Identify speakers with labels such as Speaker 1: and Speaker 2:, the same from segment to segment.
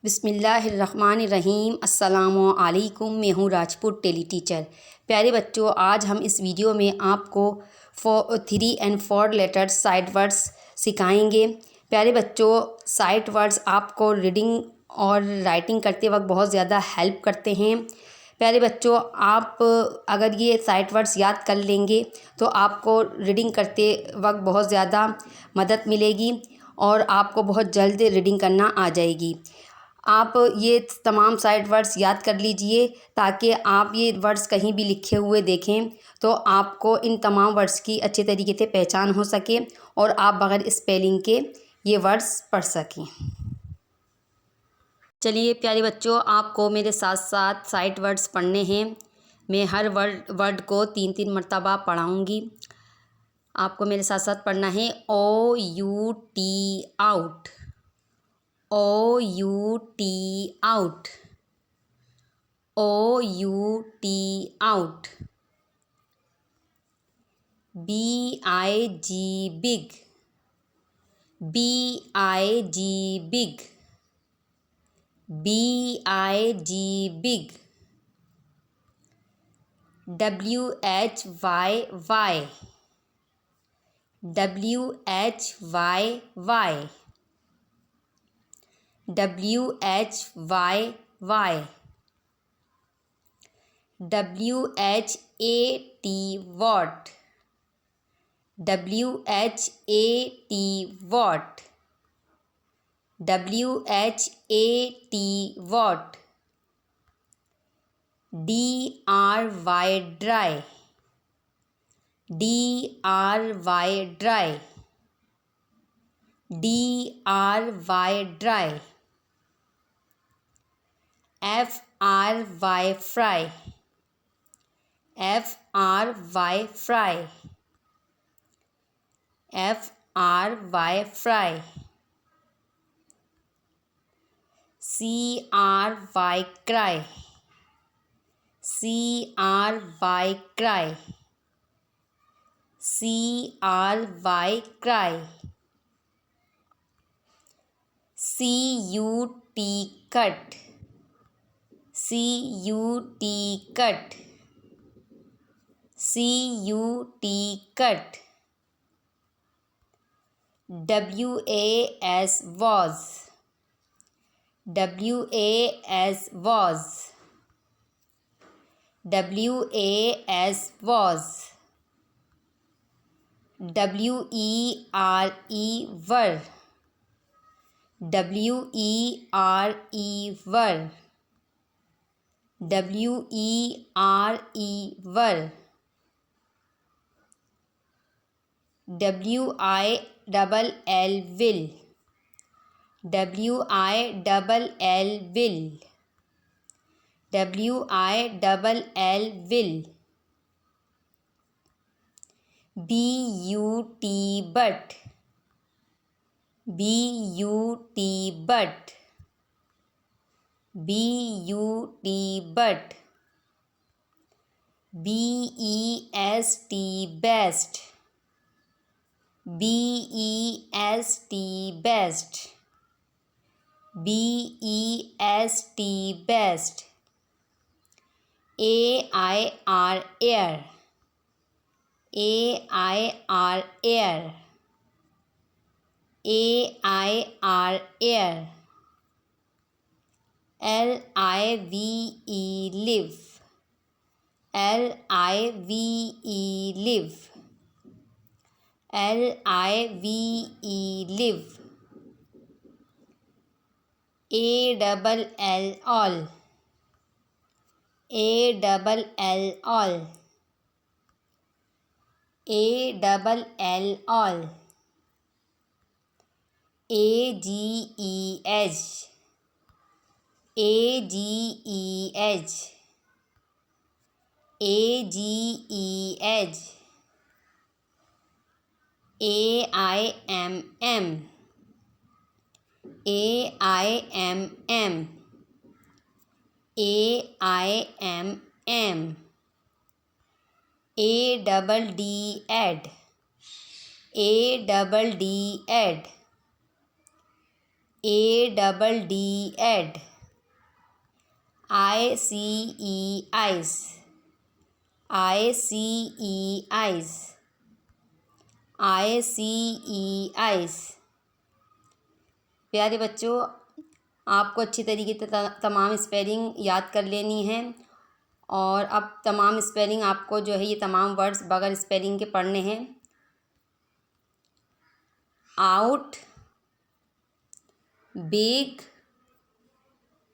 Speaker 1: बिस्मिल्लाहिर्रहमानिर्रहीम। अस्सलामु अलैकुम। मैं हूँ राजपूत टेली टीचर। प्यारे बच्चों, आज हम इस वीडियो में आपको 3 and 4 लेटर्स साइड वर्ड्स सिखाएंगे। प्यारे बच्चों, साइड वर्ड्स आपको रीडिंग और राइटिंग करते वक्त बहुत ज़्यादा हेल्प करते हैं। प्यारे बच्चों, आप अगर ये साइड वर्ड्स याद कर लेंगे तो आपको रीडिंग करते वक्त बहुत ज़्यादा मदद मिलेगी और आपको बहुत जल्द रीडिंग करना आ जाएगी। आप ये तमाम साइड वर्ड्स याद कर लीजिए ताकि आप ये वर्ड्स कहीं भी लिखे हुए देखें तो आपको इन तमाम वर्ड्स की अच्छे तरीके से पहचान हो सके और आप बगैर स्पेलिंग के ये वर्ड्स पढ़ सकें। चलिए प्यारे बच्चों, आपको मेरे साथ साथ साइड वर्ड्स पढ़ने हैं। मैं हर वर्ड को 3-3 मरतबा पढ़ाऊँगी। आपको मेरे साथ साथ पढ़ना है। OUT out, OUT out, OUT out. BIG big, BIG big, BIG big. WHY why, WHY why, WHY why. WHAT what, WHAT what, WHAT what. DRY dry, DRY dry, DRY dry. FRY fry, FRY fry, FRY fry. CRY cry, CRY cry, CRY cry. CUT cut, CUT cut, CUT cut. WAS was, WAS was, WAS was। WERE were, WERE were, WERE were. WILL will, WILL will, WILL will. BUT but, BUT but, BUT but. BEST best, BEST best, BEST best. AIR air, AIR air, AIR air. LIVE live, LIVE live, LIVE live. ALL all, ALL all, ALL all. AGEH, AGEH, AGEH। AIMM, AIMM, AIMM। ADD, ADD, ADD add, ICE eyes, ICE eyes, ICE eyes। प्यारे बच्चों, आपको अच्छी तरीके से तमाम spelling याद कर लेनी है और अब तमाम स्पेलिंग आपको जो है ये तमाम वर्ड्स बगैर स्पेलिंग के पढ़ने हैं। Out, big,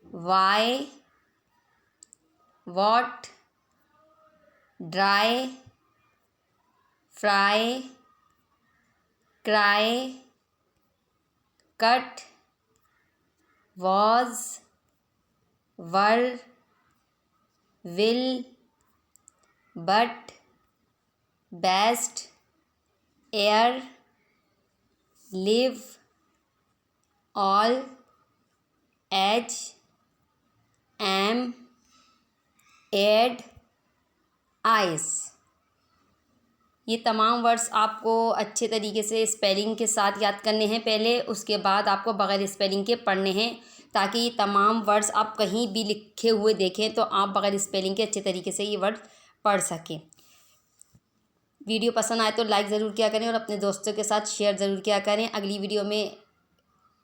Speaker 1: why, what, dry, fry, cry, cut, was, were, will, but, best, air, live, all, age, am, add, ice. ये तमाम वर्ड्स आपको अच्छे तरीके से स्पेलिंग के साथ याद करने हैं पहले, उसके बाद आपको बगैर स्पेलिंग के पढ़ने हैं, ताकि ये तमाम वर्ड्स आप कहीं भी लिखे हुए देखें तो आप बगैर स्पेलिंग के अच्छे तरीके से ये वर्ड पढ़ सकें। वीडियो पसंद आए तो लाइक ज़रूर किया करें और अपने दोस्तों के साथ शेयर ज़रूर किया करें। अगली वीडियो में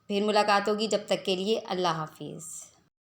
Speaker 1: फिर मुलाकात होगी, जब तक के लिए अल्लाह हाफिज़।